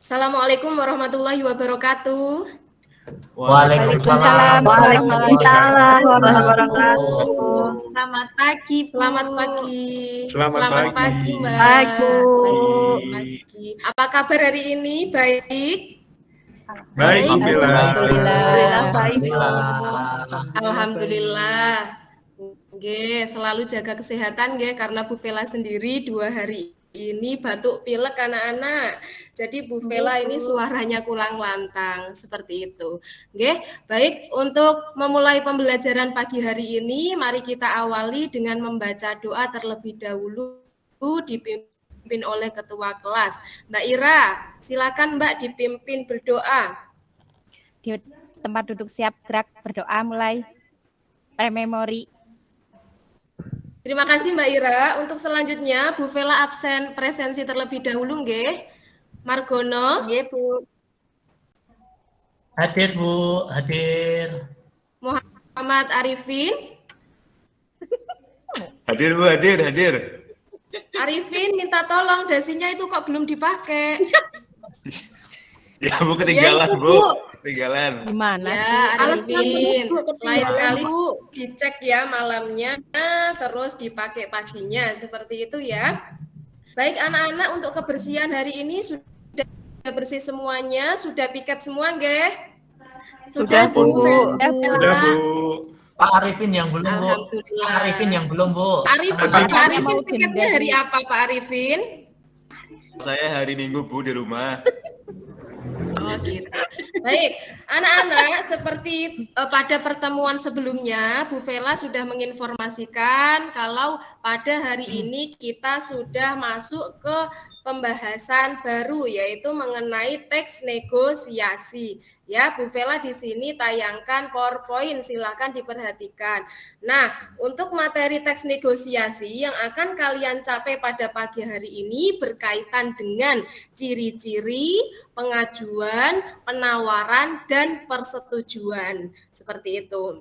Assalamualaikum warahmatullahi wabarakatuh. Waalaikumsalam warahmatullahi wabarakatuh. Selamat pagi, Bu. Selamat pagi. Selamat pagi, Mbak. Pagi. Pagi. Apa kabar hari ini? Baik? Baik, Bu Vela. Alhamdulillah. Nggih, selalu jaga kesehatan nggih, karena Bu Vela sendiri 2 hari ini batuk pilek anak-anak. Jadi Bu Vela ini suaranya kurang lantang seperti itu. Nggih, baik, untuk memulai pembelajaran pagi hari ini, mari kita awali dengan membaca doa terlebih dahulu dipimpin oleh ketua kelas. Mbak Ira, silakan Mbak dipimpin berdoa. Di tempat duduk siap gerak berdoa mulai memori. Terima kasih Mbak Ira. Untuk selanjutnya Bu Vela absen presensi terlebih dahulu nggih. Margono. Nggih, Bu. Hadir, Bu. Hadir. Muhammad Arifin. Hadir, Bu, hadir. Arifin minta tolong dasinya itu kok belum dipakai. Ya, Bu, ketinggalan, Ya, Bu. Ketinggalan. Gimana Ya, sih? Arifin. Bu, Lain ketinggalan. kali Bu dicek ya malamnya, terus dipakai paginya. Seperti itu ya. Baik anak-anak, untuk kebersihan hari ini sudah bersih semuanya, sudah piket semua nggih? Sudah, Bu. Sudah, Bu. Pak Arifin yang belum, Bu. Alhamdulillah. Pak Arifin yang belum, Bu. Arifin, Teman-teman. Pak Arifin mau piketnya denda hari nih. apa Pak Arifin? Saya hari Minggu, Bu, di rumah. Oh gitu. Baik, anak-anak, seperti pada pertemuan sebelumnya, Bu Vela sudah menginformasikan kalau pada hari ini kita sudah masuk ke pembahasan baru, yaitu mengenai teks negosiasi. Ya, Bu Vela di sini tayangkan PowerPoint, silakan diperhatikan. Nah, untuk materi teks negosiasi yang akan kalian capai pada pagi hari ini berkaitan dengan ciri-ciri pengajuan, penawaran, dan persetujuan. Seperti itu.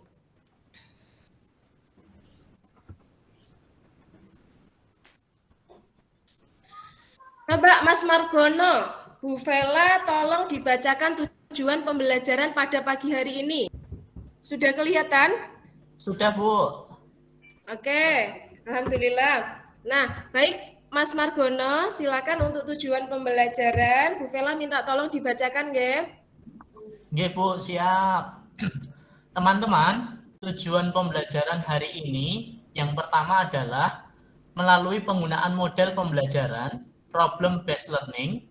Coba Mas Margono, Bu Vela tolong dibacakan tujuan pembelajaran pada pagi hari ini. Sudah kelihatan? Sudah, Bu. Oke, Alhamdulillah. Nah, baik Mas Margono, silakan untuk tujuan pembelajaran. Bu Vela minta tolong dibacakan, nggih. Nggih, Bu, siap. Teman-teman, tujuan pembelajaran hari ini yang pertama adalah melalui penggunaan model pembelajaran problem based learning,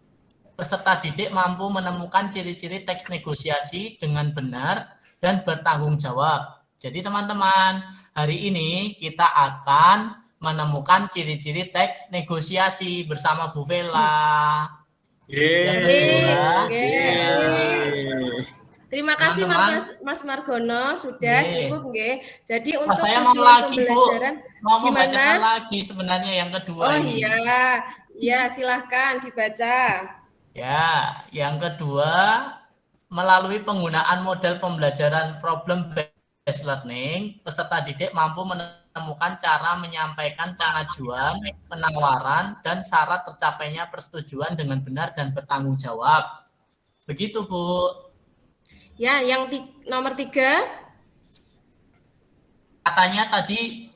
peserta didik mampu menemukan ciri-ciri teks negosiasi dengan benar dan bertanggung jawab. Jadi teman-teman, hari ini kita akan menemukan ciri-ciri teks negosiasi bersama Bu Vela. Terima kasih Teman-teman. Mas Margono, sudah Nggih. cukup nggih. Jadi Nah, untuk saya mau tujuan lagi, Bu. pembelajaran Mau gimana? membacakan lagi sebenarnya yang kedua Oh ini. iya. Ya, silahkan dibaca. Ya, yang kedua, melalui penggunaan model pembelajaran problem based learning, peserta didik mampu menemukan cara menyampaikan pengajuan, penawaran, dan syarat tercapainya persetujuan dengan benar dan bertanggung jawab. Begitu, Bu. Ya, yang nomor 3. Katanya tadi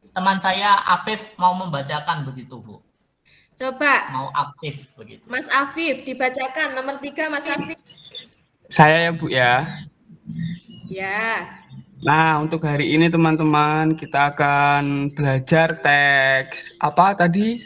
teman saya Afif mau membacakan begitu, Bu. Coba Mau aktif begitu. Mas Afif dibacakan nomor 3 Mas Afif. Saya ya Bu ya. Ya. Nah untuk hari ini teman-teman kita akan belajar teks apa tadi?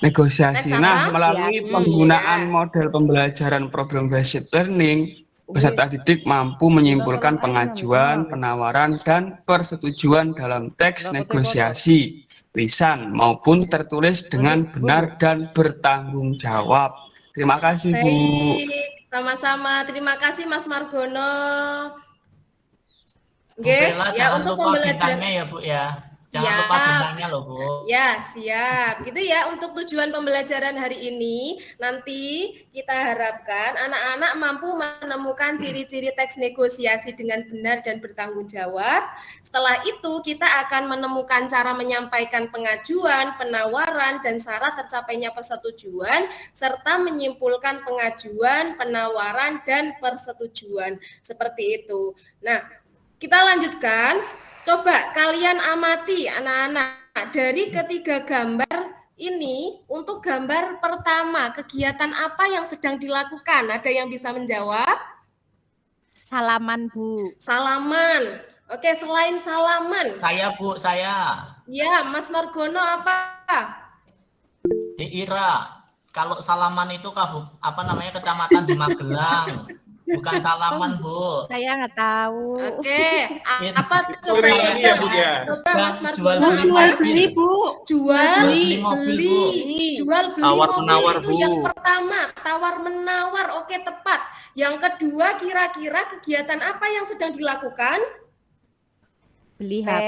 Negosiasi. Teks apa? Nah melalui penggunaan ya. model pembelajaran problem based learning, peserta didik mampu menyimpulkan pengajuan, penawaran, dan persetujuan dalam teks negosiasi lisan maupun tertulis dengan benar dan bertanggung jawab. Terima kasih Bu. Baik, sama-sama. Terima kasih Mas Margono. Bu Oke, Vela ya jangan untuk lupa pembelajaran. bintangnya ya, Bu ya. Jangan lupa bintangnya loh, Bu. Ya, siap. Gitu ya untuk tujuan pembelajaran hari ini. Nanti kita harapkan anak-anak mampu menemukan ciri-ciri teks negosiasi dengan benar dan bertanggung jawab. Setelah itu kita akan menemukan cara menyampaikan pengajuan, penawaran, dan syarat tercapainya persetujuan, serta menyimpulkan pengajuan, penawaran, dan persetujuan. Seperti itu. Nah, kita lanjutkan. Coba kalian amati anak-anak dari ketiga gambar ini, untuk gambar pertama kegiatan apa yang sedang dilakukan? Ada yang bisa menjawab? Salaman, Bu. Salaman. Oke, selain salaman. Saya, Bu, saya. Ya, Mas Margono apa? Di Ira. Kalau salaman itu kecamatan di Magelang. Bukan salaman, Bu. Saya nggak tahu. Oke, apa coba Iya, Bu, ya. coba Mas Jual Margono. beli Bu. Jual mobil, beli, Bu. jual beli Tawar mobil menawar, itu Bu. yang pertama, tawar menawar. Oke, tepat. Yang kedua, kira-kira kegiatan apa yang sedang dilakukan? Beli HP.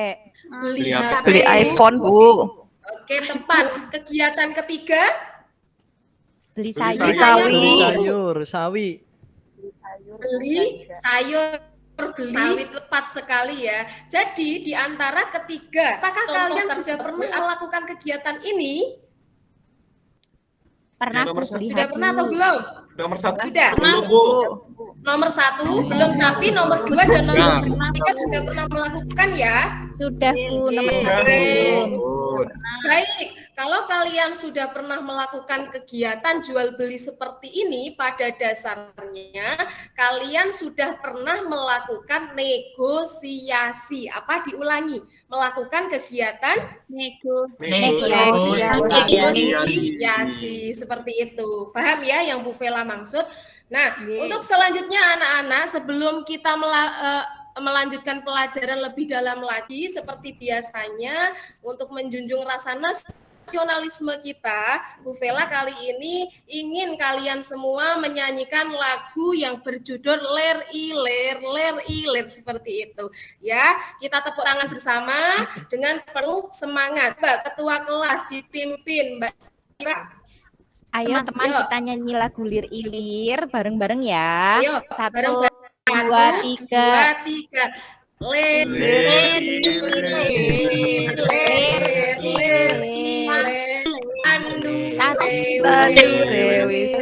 Beli Beli HP. Beli iPhone, Bu. Oke, tepat. Kegiatan ketiga, Beli Beli sayur. sayur. Sawi. sayur, sawi. beli sayur, beli tepat sekali ya. Jadi di antara ketiga, apakah kalian sudah pernah melakukan kegiatan ini? Pernah, Nomor Bu, satu. beli Sudah HP. pernah atau belum? Nomor 1 Sudah. belum, Bu. Nomor 1 belum, tapi nomor 2 dan nomor 3 sudah pernah melakukan ya. Sudah, Bu, nomor Oke. 1 belum. Baik, kalau kalian sudah pernah melakukan kegiatan jual beli seperti ini, pada dasarnya kalian sudah pernah melakukan negosiasi. Apa diulangi? Melakukan kegiatan negosiasi seperti itu. Paham ya yang Bu Vela maksud? Nah, untuk selanjutnya anak-anak, sebelum kita melanjutkan pelajaran lebih dalam lagi, seperti biasanya untuk menjunjung rasa nasionalisme kita, Bu Vela kali ini ingin kalian semua menyanyikan lagu yang berjudul Ler Iler seperti itu. Ya, kita tepuk tangan bersama dengan penuh semangat. Mbak Ketua kelas dipimpin Mbak Ira. Ayo teman, Yuk. kita nyanyi lagu Lir Ilir bareng-bareng ya. Ayo, 1, bareng-bareng. 2, 3. 2, 3. Ler Iler Andu Dewi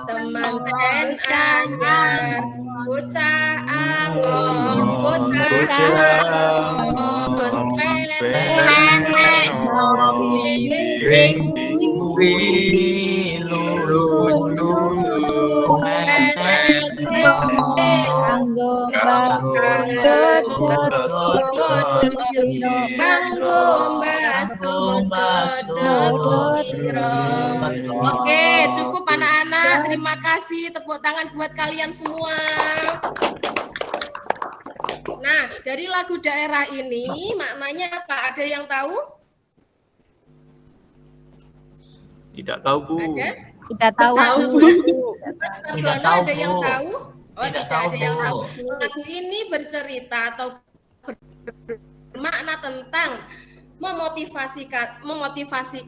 teman anyar bocah anggon Oke, cukup anak-anak. Terima kasih. Tepuk tangan buat kalian semua. Nah, dari lagu daerah ini maknanya apa? Ada yang tahu? Tidak tahu, Bu. Ada? Tidak tahu, Tahu, Bu. Mas Tidak Margono, tahu, ada yang Bu. tahu? Oh, Tidak tidak tahu, ada yang Bu. tahu. Lagu ini bercerita atau bermakna tentang memotivasi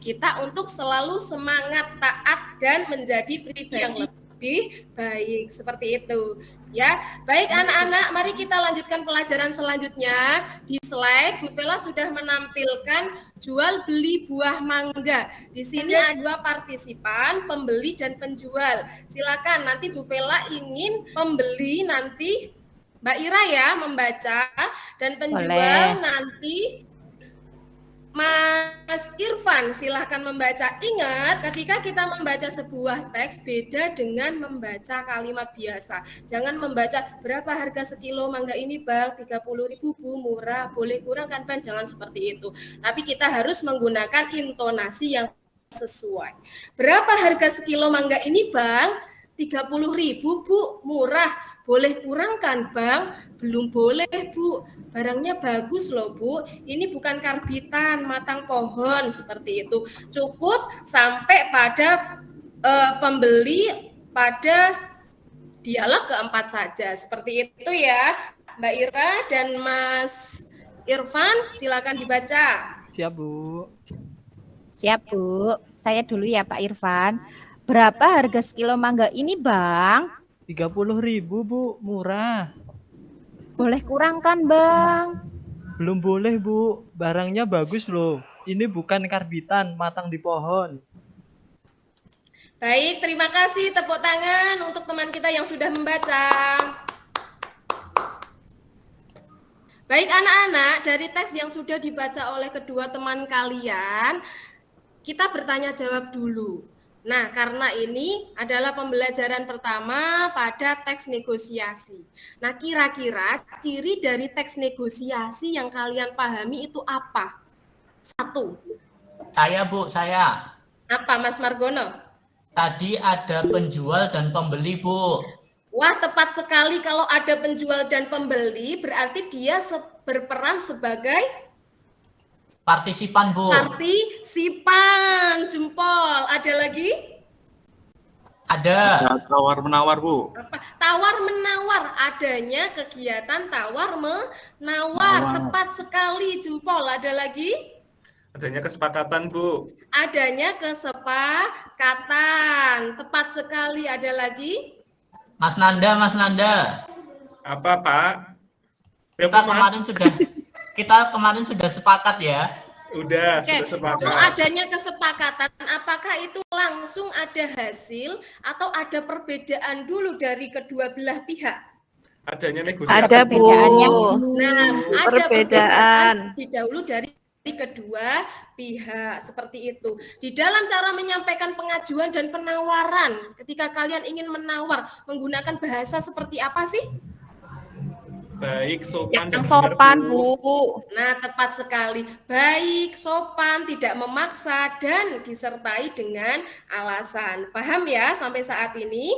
kita untuk selalu semangat, taat, dan menjadi pribadi yang lebih baik. Seperti itu. Ya, baik anak-anak, mari kita lanjutkan pelajaran selanjutnya. Di slide, Bu Vela sudah menampilkan jual beli buah mangga. Di sini ada 2 partisipan, pembeli dan penjual. Silakan, nanti Bu Vela ingin pembeli nanti Mbak Ira ya membaca, dan penjual Boleh. nanti Mas Irfan silahkan membaca. Ingat, ketika kita membaca sebuah teks beda dengan membaca kalimat biasa. Jangan membaca berapa harga sekilo mangga ini Bang, 30.000 Bu, murah, boleh kurang kan Bang, jangan seperti itu. Tapi kita harus menggunakan intonasi yang sesuai. Berapa harga sekilo mangga ini Bang? 30.000 Bu, murah. Boleh kurangkan Bang? Belum boleh Bu, barangnya bagus loh Bu. Ini bukan karbitan, matang pohon seperti itu. Cukup sampai pada pembeli pada dialog keempat saja. Seperti itu ya Mbak Ira dan Mas Irfan, silakan dibaca. Siap, Bu. Siap, Bu. Saya dulu ya, Pak Irfan. Berapa harga sekilo mangga ini, Bang? 30.000, Bu. Murah. Boleh kurangkan, Bang? Belum boleh, Bu. Barangnya bagus loh. Ini bukan karbitan, matang di pohon. Baik, terima kasih. Tepuk tangan untuk teman kita yang sudah membaca. Baik anak-anak, dari teks yang sudah dibaca oleh kedua teman kalian, kita bertanya jawab dulu. Nah, karena ini adalah pembelajaran pertama pada teks negosiasi. Nah, kira-kira ciri dari teks negosiasi yang kalian pahami itu apa? 1. Saya, Bu, saya. Apa, Mas Margono? Tadi ada penjual dan pembeli, Bu. Wah, tepat sekali. Kalau ada penjual dan pembeli, berarti dia berperan sebagai Partisipan, Bu. partisipan. Jempol. Ada lagi? Ada. Tawar-menawar, Bu. Tawar-menawar. Adanya kegiatan tawar-menawar. Tepat sekali. Jempol. Ada lagi? Adanya kesepakatan, Bu. Adanya kesepakatan. Tepat sekali. Ada lagi? Mas Nanda, Mas Nanda. Apa, Pak? Kita kemarin sudah sepakat ya. Udah, Oke, sudah sepakat. kalau adanya kesepakatan, apakah itu langsung ada hasil atau ada perbedaan dulu dari kedua belah pihak? Adanya negosiasi. Ada, Bu. Perbedaannya. Nah, ada Perbedaan. perbedaan dahulu dari kedua pihak seperti itu. Di dalam cara menyampaikan pengajuan dan penawaran, ketika kalian ingin menawar, menggunakan bahasa seperti apa sih? Baik, sopan, dan Yang benar, sopan, Bu. Nah, tepat sekali. Baik, sopan, tidak memaksa, dan disertai dengan alasan. Paham ya sampai saat ini?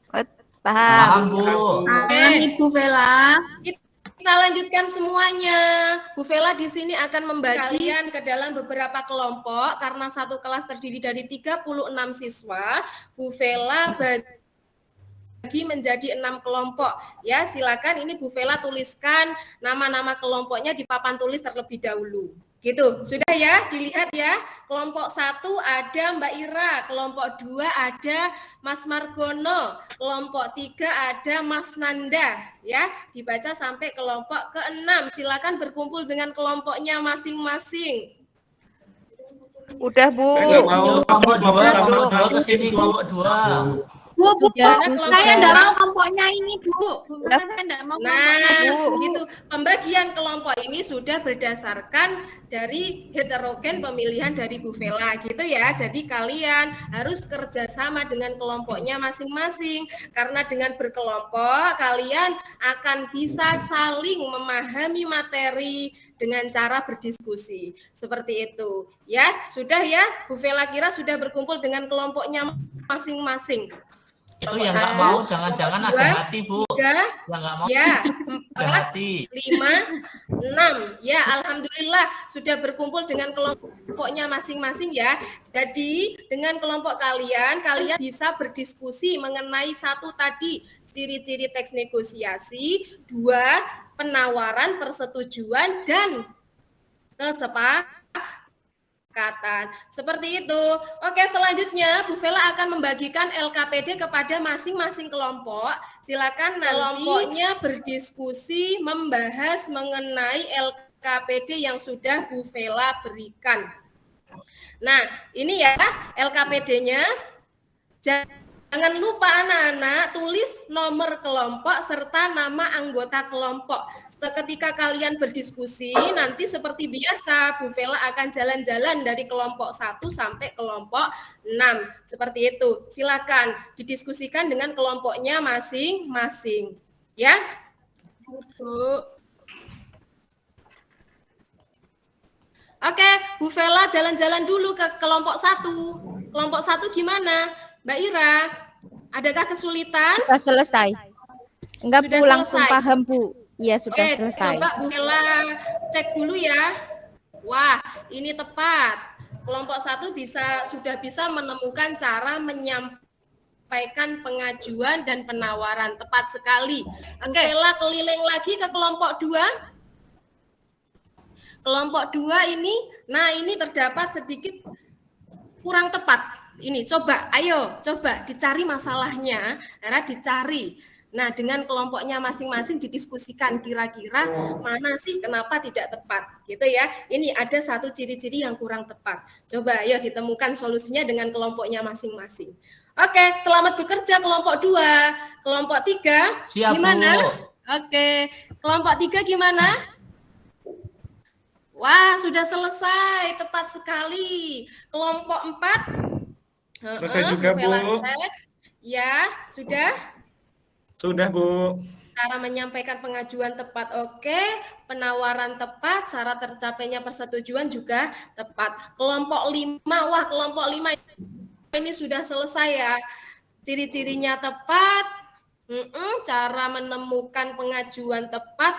Paham. Paham, Bu. Oke. Ibu Vela. Kita lanjutkan semuanya. Bu Vela di sini akan membagi kalian ke dalam beberapa kelompok karena satu kelas terdiri dari 36 siswa. Bu Vela bagi menjadi 6 kelompok. Ya, silakan ini Bu Vela tuliskan nama-nama kelompoknya di papan tulis terlebih dahulu. Gitu. Sudah ya, dilihat ya. Kelompok 1 ada Mbak Ira, kelompok 2 ada Mas Margono, kelompok 3 ada Mas Nanda, ya. Dibaca sampai kelompok ke-6. Silakan berkumpul dengan kelompoknya masing-masing. Udah, Bu. Saya nggak mau Kelompok dua, sama kelompok dua sekali. ke sini, kelompok 2. Bu, Sudah, Bu, saya sudah. enggak mau kelompoknya ini, Bu. Saya enggak mau kelompoknya, Nah, Bu. gitu. Pembagian kelompok ini sudah berdasarkan dari heterogen pemilihan dari Bu Vela, gitu ya. Jadi kalian harus kerjasama dengan kelompoknya masing-masing. Karena dengan berkelompok, kalian akan bisa saling memahami materi dengan cara berdiskusi. Seperti itu. Ya, sudah ya. Bu Vela kira sudah berkumpul dengan kelompoknya masing-masing. Itu yang nggak mau, jangan-jangan ada 2, hati, Bu. 3, Yang nggak mau ya, ada 4, hati. 5, 6. Ya, alhamdulillah sudah berkumpul dengan kelompoknya masing-masing ya. Jadi, dengan kelompok kalian bisa berdiskusi mengenai 1 tadi, ciri-ciri teks negosiasi, 2, penawaran, persetujuan, dan kesepakatan. Seperti itu. Oke, selanjutnya Bu Vela akan membagikan LKPD kepada masing-masing kelompok. Silakan nanti kelompoknya berdiskusi membahas mengenai LKPD yang sudah Bu Vela berikan. Nah, ini ya LKPD-nya. Jangan lupa anak-anak tulis nomor kelompok serta nama anggota kelompok. Ketika kalian berdiskusi, nanti seperti biasa Bu Vela akan jalan-jalan dari kelompok 1 sampai kelompok 6. Seperti itu. Silakan didiskusikan dengan kelompoknya masing-masing. Ya. Bu. Oke, Bu Vela jalan-jalan dulu ke kelompok 1. Kelompok 1 gimana? Mbak Ira, Adakah kesulitan? Sudah selesai. Enggak Sudah Bu, langsung selesai. paham Bu. Iya sudah Oke, selesai. coba Bu Ella cek dulu ya. Wah, ini tepat. Kelompok 1 sudah bisa menemukan cara menyampaikan pengajuan dan penawaran. Tepat sekali. Oke, Ella keliling lagi ke kelompok 2. Kelompok 2 ini, nah ini terdapat sedikit kurang tepat. Ini coba, ayo coba dicari masalahnya, dicari. Nah, dengan kelompoknya masing-masing didiskusikan kira-kira mana sih kenapa tidak tepat, gitu ya. Ini ada satu ciri-ciri yang kurang tepat. Coba ayo ditemukan solusinya dengan kelompoknya masing-masing. Oke, selamat bekerja kelompok 2. Kelompok 3 Siap, gimana? Bu. Oke, kelompok 3 gimana? Wah, sudah selesai, tepat sekali. Kelompok 4 Selesai juga, Bu. Ya, sudah? Sudah, Bu. Cara menyampaikan pengajuan tepat, oke. Penawaran tepat, syarat tercapainya persetujuan juga tepat. Kelompok 5, wah kelompok 5 ini sudah selesai ya. Ciri-cirinya tepat, cara menemukan pengajuan tepat.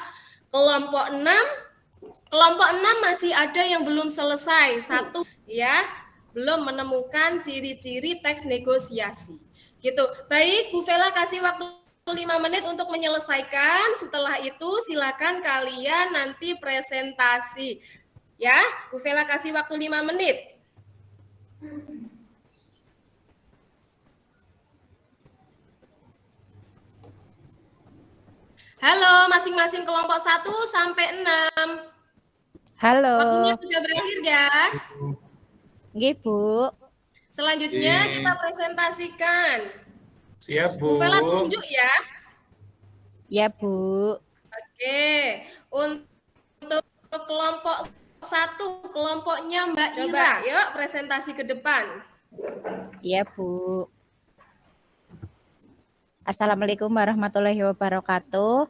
Kelompok 6 masih ada yang belum selesai. 1 ya, belum menemukan ciri-ciri teks negosiasi. Gitu. Baik, Bu Vela kasih waktu 5 menit untuk menyelesaikan. Setelah itu silakan kalian nanti presentasi. Ya, Bu Vela kasih waktu 5 menit. Halo, masing-masing kelompok 1 sampai 6. Halo. Waktunya sudah berakhir ya. Nggih, Bu. Selanjutnya kita presentasikan. Siap, Bu. Bu Vela tunjuk ya. Ya, Bu. Oke, untuk kelompok 1, kelompoknya Mbak Ira. Yuk presentasi ke depan. Ya, Bu. Assalamualaikum warahmatullahi wabarakatuh.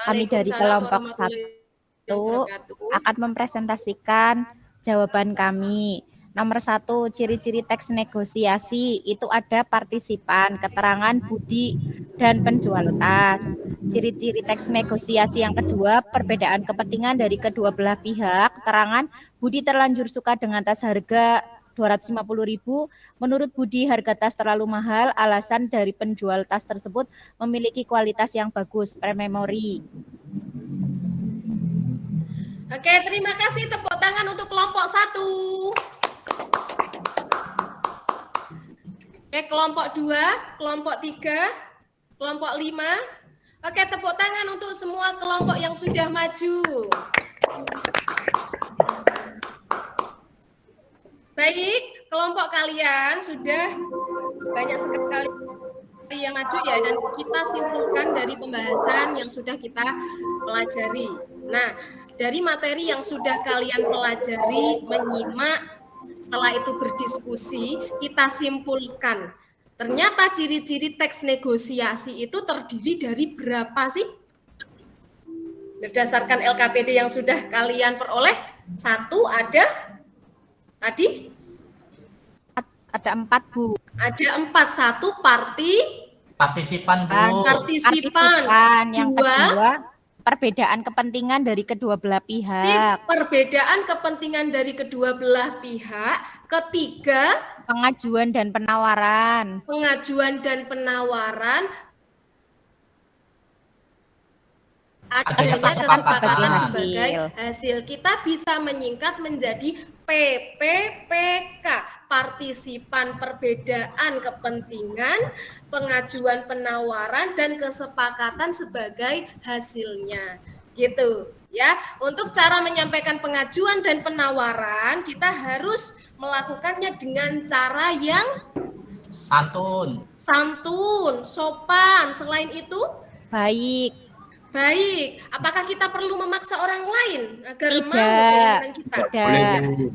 Kami dari kelompok 1 akan mempresentasikan jawaban kami. Nomor 1, ciri-ciri teks negosiasi itu ada partisipan, keterangan budi, dan penjual tas. Ciri-ciri teks negosiasi yang kedua, perbedaan kepentingan dari kedua belah pihak, keterangan budi terlanjur suka dengan tas harga 250.000. Menurut Budi, harga tas terlalu mahal, alasan dari penjual tas tersebut memiliki kualitas yang bagus, prememori. Oke, terima kasih. Tepuk tangan untuk kelompok 1. Oke, kelompok 2, kelompok 3, kelompok 5. Oke, tepuk tangan untuk semua kelompok yang sudah maju. Baik, kelompok kalian sudah banyak sekali yang maju ya, dan kita simpulkan dari pembahasan yang sudah kita pelajari. Nah, dari materi yang sudah kalian pelajari, menyimak, setelah itu berdiskusi, kita simpulkan. Ternyata ciri-ciri teks negosiasi itu terdiri dari berapa sih? Berdasarkan LKPD yang sudah kalian peroleh, 1 ada tadi? Ada 4, Bu. Ada 4. 1 Partisipan, Bu. Partisipan. Yang 2 kedua, perbedaan kepentingan dari kedua belah pihak. perbedaan kepentingan dari kedua belah pihak. Ketiga, Pengajuan dan penawaran. pengajuan dan penawaran. Adanya Adanya kesepakatan hasil. sebagai hasil. Kita bisa menyingkat menjadi PPPK, partisipan, perbedaan kepentingan, pengajuan penawaran, dan kesepakatan sebagai hasilnya. Gitu ya. Untuk cara menyampaikan pengajuan dan penawaran, kita harus melakukannya dengan cara yang santun, sopan. Selain itu, Baik. apakah kita perlu memaksa orang lain agar mau Tidak. keinginan kita?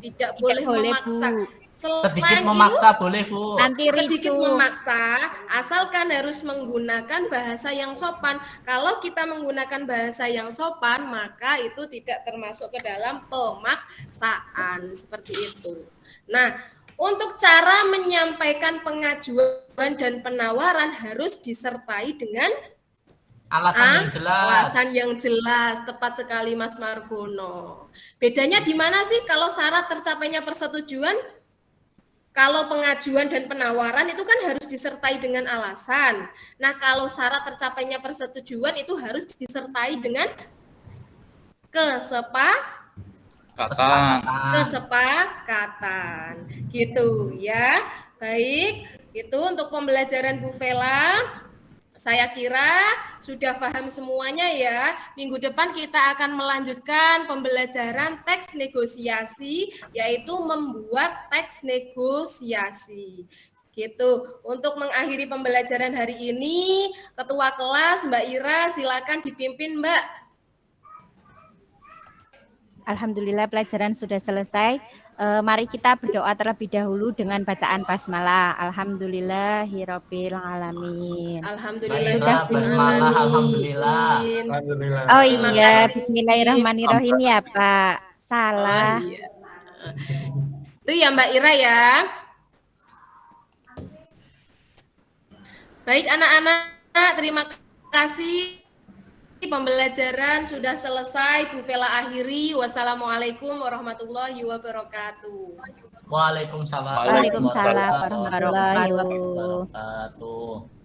Tidak boleh boleh, memaksa. Bu. Sedikit memaksa boleh, Bu. Nanti Sedikit ricu. memaksa, asalkan harus menggunakan bahasa yang sopan. Kalau kita menggunakan bahasa yang sopan, maka itu tidak termasuk ke dalam pemaksaan, seperti itu. Nah, Untuk cara menyampaikan pengajuan dan penawaran harus disertai dengan Alasan yang jelas. alasan yang jelas. Tepat sekali Mas Margono. Bedanya di mana sih kalau syarat tercapainya persetujuan? Kalau pengajuan dan penawaran itu kan harus disertai dengan alasan. Nah, kalau syarat tercapainya persetujuan itu harus disertai dengan kesepakatan. Gitu ya. Baik, itu untuk pembelajaran Bu Vela. Saya kira sudah paham semuanya ya. Minggu depan kita akan melanjutkan pembelajaran teks negosiasi, yaitu membuat teks negosiasi. Gitu. Untuk mengakhiri pembelajaran hari ini, Ketua kelas Mbak Ira silakan dipimpin, Mbak. Alhamdulillah pelajaran sudah selesai. Mari kita berdoa terlebih dahulu dengan bacaan basmalah. Alhamdulillahirabbil alamin. Alhamdulillah. Basmalah, alhamdulillah. Alhamdulillah. Oh Terima iya, kasih. bismillahirrahmanirrahim ya, Pak. Salah. Oh, iya. Itu ya Mbak Ira ya. Baik anak-anak, terima kasih. Pembelajaran sudah selesai. Bu Vela akhiri. Wassalamualaikum warahmatullahi wabarakatuh. Waalaikumsalam Waalaikumsalam warahmatullahi wabarakatuh. wabarakatuh.